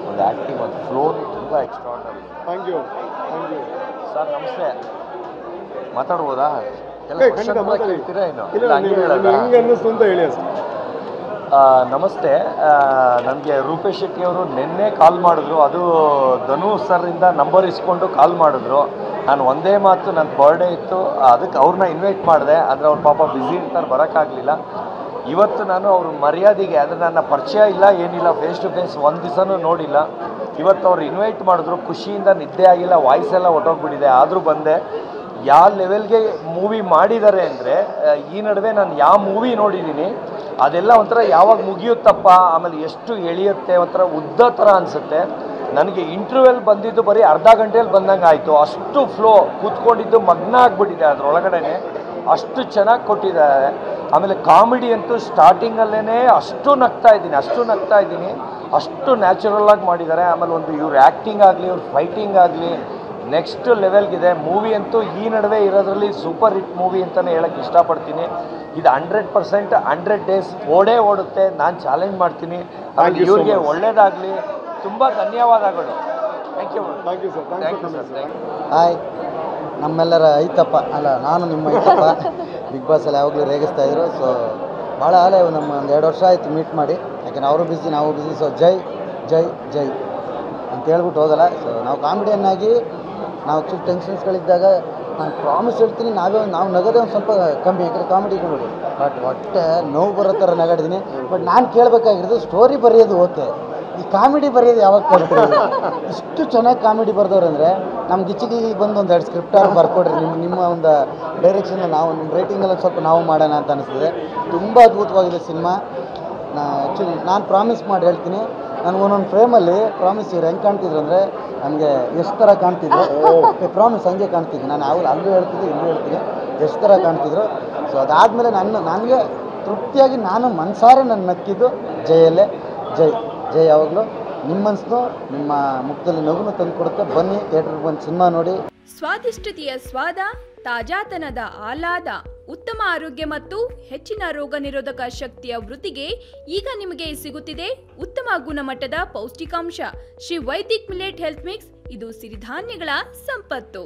ಒಂದು ಆ್ಯಕ್ಟಿಂಗ್ ಒಂದು ಫ್ಲೋ ತುಂಬ ಎಕ್ಸ್ಟ್ರಾರ್ಡನರಿ. ಥ್ಯಾಂಕ್ ಯು ಸರ್ ನಮಸ್ತೆ. ಮಾತಾಡ್ಬೋದಾ? ಕೇಳ್ತೀರಾ ಏನು? ಹೆಂಗೆ ಅನ್ನಿಸ್ತು ಅಂತ ಹೇಳಿ ಅಷ್ಟೇ. ನಮಸ್ತೆ. ನನಗೆ ರೂಪೇಶ್ ಶೆಟ್ಟಿ ಅವರು ನಿನ್ನೆ ಕಾಲ್ ಮಾಡಿದ್ರು. ಅದು ಧನು ಸರಿಂದ ನಂಬರ್ ಇಸ್ಕೊಂಡು ಕಾಲ್ ಮಾಡಿದ್ರು. ನಾನು ಒಂದೇ ಮಾತು, ನನ್ನ ಬರ್ಡೇ ಇತ್ತು, ಅದಕ್ಕೆ ಅವ್ರನ್ನ ಇನ್ವೈಟ್ ಮಾಡಿದೆ. ಆದರೆ ಅವ್ರ ಪಾಪ ಬ್ಯುಸಿ ಇರ್ತಾರೆ, ಬರೋಕ್ಕಾಗಲಿಲ್ಲ. ಇವತ್ತು ನಾನು ಅವ್ರ ಮರ್ಯಾದೆಗೆ, ಅಂದರೆ ನನ್ನ ಪರಿಚಯ ಇಲ್ಲ ಏನಿಲ್ಲ, ಫೇಸ್ ಟು ಫೇಸ್ ಒಂದು ದಿವಸನೂ ನೋಡಿಲ್ಲ. ಇವತ್ತು ಅವ್ರು ಇನ್ವೈಟ್ ಮಾಡಿದ್ರು, ಖುಷಿಯಿಂದ ನಿದ್ದೆ ಆಗಿಲ್ಲ, ವಾಯ್ಸ್ ಎಲ್ಲ ಹೊಟ್ಟೋಗ್ಬಿಟ್ಟಿದೆ, ಆದರೂ ಬಂದೆ. ಯಾವ ಲೆವೆಲ್ಗೆ ಮೂವಿ ಮಾಡಿದ್ದಾರೆ ಅಂದರೆ, ಈ ನಡುವೆ ನಾನು ಯಾವ ಮೂವಿ ನೋಡಿದ್ದೀನಿ ಅದೆಲ್ಲ ಒಂಥರ ಯಾವಾಗ ಮುಗಿಯುತ್ತಪ್ಪ, ಆಮೇಲೆ ಎಷ್ಟು ಎಳೆಯುತ್ತೆ, ಒಂಥರ ಉದ್ದ ಥರ ಅನಿಸುತ್ತೆ. ನನಗೆ ಇಂಟರ್ವ್ಯೂಲ್ ಬಂದಿದ್ದು ಬರೀ ಅರ್ಧ ಗಂಟೆಯಲ್ಲಿ ಬಂದಂಗೆ ಆಯಿತು. ಅಷ್ಟು ಫ್ಲೋ, ಕೂತ್ಕೊಂಡಿದ್ದು ಮಗ್ನ ಆಗಿಬಿಟ್ಟಿದೆ ಅದರೊಳಗಡೆ, ಅಷ್ಟು ಚೆನ್ನಾಗಿ ಕೊಟ್ಟಿದ್ದಾರೆ. ಆಮೇಲೆ ಕಾಮಿಡಿ ಅಂತೂ ಸ್ಟಾರ್ಟಿಂಗಲ್ಲೇ ಅಷ್ಟು ನಗ್ತಾ ಇದ್ದೀನಿ, ಅಷ್ಟು ನ್ಯಾಚುರಲಾಗಿ ಮಾಡಿದ್ದಾರೆ. ಆಮೇಲೆ ಒಂದು ಇವ್ರ ಆ್ಯಕ್ಟಿಂಗ್ ಆಗಲಿ, ಇವ್ರ ಫೈಟಿಂಗ್ ಆಗಲಿ ನೆಕ್ಸ್ಟ್ ಲೆವೆಲ್ಗಿದೆ. ಮೂವಿ ಅಂತೂ ಈ ನಡುವೆ ಇರೋದ್ರಲ್ಲಿ ಸೂಪರ್ ಹಿಟ್ ಮೂವಿ ಅಂತಲೇ ಹೇಳೋಕ್ಕೆ ಇಷ್ಟಪಡ್ತೀನಿ. ಇದು 100% 100 ಡೇಸ್ ಓಡುತ್ತೆ. ನಾನು ಚಾಲೆಂಜ್ ಮಾಡ್ತೀನಿ. ಇವ್ರಿಗೆ ಒಳ್ಳೇದಾಗಲಿ. ತುಂಬ ಧನ್ಯವಾದಗಳು. Thank you sir. ಹಾಯ್, ನಮ್ಮೆಲ್ಲರ ಐತಪ್ಪ ಅಲ್ಲ, ನಾನು ನಿಮ್ಮ ಐತಪ್ಪ. ಬಿಗ್ ಬಾಸಲ್ಲಿ ಯಾವಾಗಲೂ ರೇಗಿಸ್ತಾಯಿದ್ರು. ಸೊ ಭಾಳ ಆಲೆ ನಮ್ಮ ಒಂದು 2 ವರ್ಷ ಆಯಿತು ಮೀಟ್ ಮಾಡಿ. ಯಾಕೆಂದ್ರೆ ಅವರು ಬಿಸಿ, ನಾವು ಬಿಸಿ. ಸೊ ಜೈ ಜೈ ಜೈ ಅಂತ ಹೇಳ್ಬಿಟ್ಟು ಹೋಗಲ್ಲ. ಸೊ ನಾವು ಕಾಮಿಡಿಯನ್ನಾಗಿ, ನಾವು ಆ್ಯಕ್ಚುಲಿ ಟೆನ್ಷನ್ಸ್ಗಳಿದ್ದಾಗ ನಾನು ಪ್ರಾಮಿಸ್ ಹೇಳ್ತೀನಿ, ನಾವು ನಗದೇ ಒಂದು ಸ್ವಲ್ಪ ಕಮ್ಮಿ. ಯಾಕಂದರೆ ಕಾಮಿಡಿಗಳು ನೋಡಿ, ಬಟ್ ಹೊಟ್ಟೆ ನೋವು ಬರೋ ಥರ ನಗಾಡಿದ್ದೀನಿ. ಬಟ್ ನಾನು ಕೇಳಬೇಕಾಗಿರೋದು ಸ್ಟೋರಿ ಬರೆಯೋದು ಓಕೆ, ಈ ಕಾಮಿಡಿ ಬರೆಯೋದು ಯಾವಾಗ ಕೊಡ್ತೀರಿ? ಇಷ್ಟು ಚೆನ್ನಾಗಿ ಕಾಮಿಡಿ ಬರೆದವ್ರು ಅಂದರೆ ನಮ್ಮ ಗಿಚ್ಚಿಗೆ ಬಂದು ಒಂದು 2 ಸ್ಕ್ರಿಪ್ಟ್ ಬರ್ಕೊಡ್ರಿ. ನಿಮ್ಮ ಒಂದು ಡೈರೆಕ್ಷನ್ ನಾವು ನಿಮ್ಮ ರೇಟಿಂಗಲ್ಲಿ ಸ್ವಲ್ಪ ನಾವು ಮಾಡೋಣ ಅಂತ ಅನಿಸ್ತಿದೆ. ತುಂಬ ಅದ್ಭುತವಾಗಿದೆ ಸಿನಿಮಾ. ಆ್ಯಕ್ಚುಲಿ ನಾನು ಪ್ರಾಮಿಸ್ ಮಾಡಿ ಹೇಳ್ತೀನಿ, ನನಗೆ ಒಂದೊಂದು ಫ್ರೇಮಲ್ಲಿ ಪ್ರಾಮಿಸ್ ಇವ್ರು ಹೆಂಗೆ ಕಾಣ್ತಿದ್ರು ಅಂದರೆ ನನಗೆ ಎಷ್ಟು ಥರ ಕಾಣ್ತಿದ್ರು. ಪ್ರಾಮಿಸ್ ಹಂಗೆ ಕಾಣ್ತಿದ್ದೆ ನಾನು. ಅಲ್ಲೂ ಹೇಳ್ತಿದ್ದೆ, ಇಲ್ಲೂ ಹೇಳ್ತೀನಿ, ಎಷ್ಟು ಥರ ಕಾಣ್ತಿದ್ರು. ಸೊ ಅದಾದಮೇಲೆ ನನಗೆ ತೃಪ್ತಿಯಾಗಿ ನಾನು ಮನಸಾರೆ ನಾನು ನಕ್ಕಿದ್ದು ಜೈಯಲ್ಲೇ. ಜೈ ಜೈ ಯಾವಾಗಲೂ ನಿಮ್ಮ ಮನಸ್ಸು, ನಿಮ್ಮ ಮುಖದಲ್ಲಿ ನಗುನು ತಂದು ಕೊಡುತ್ತೆ. ಬನ್ನಿ, ಥಿಯೇಟ್ರಿಗೆ ಬಂದು ಸಿನಿಮಾ ನೋಡಿ. ಸ್ವಾದಿಷ್ಟತೆಯ ಸ್ವಾದ, ತಾಜಾತನದ ಆಹ್ಲಾದ, ಉತ್ತಮ ಆರೋಗ್ಯ ಮತ್ತು ಹೆಚ್ಚಿನ ರೋಗ ನಿರೋಧಕ ಶಕ್ತಿಯ ವೃದ್ಧಿಗೆ ಈಗ ನಿಮಗೆ ಸಿಗುತ್ತಿದೆ ಉತ್ತಮ ಗುಣಮಟ್ಟದ ಪೌಷ್ಟಿಕಾಂಶ. Shri Vaidik millet health mix. ಇದು ಸಿರಿಧಾನ್ಯಗಳ ಸಂಪತ್ತು.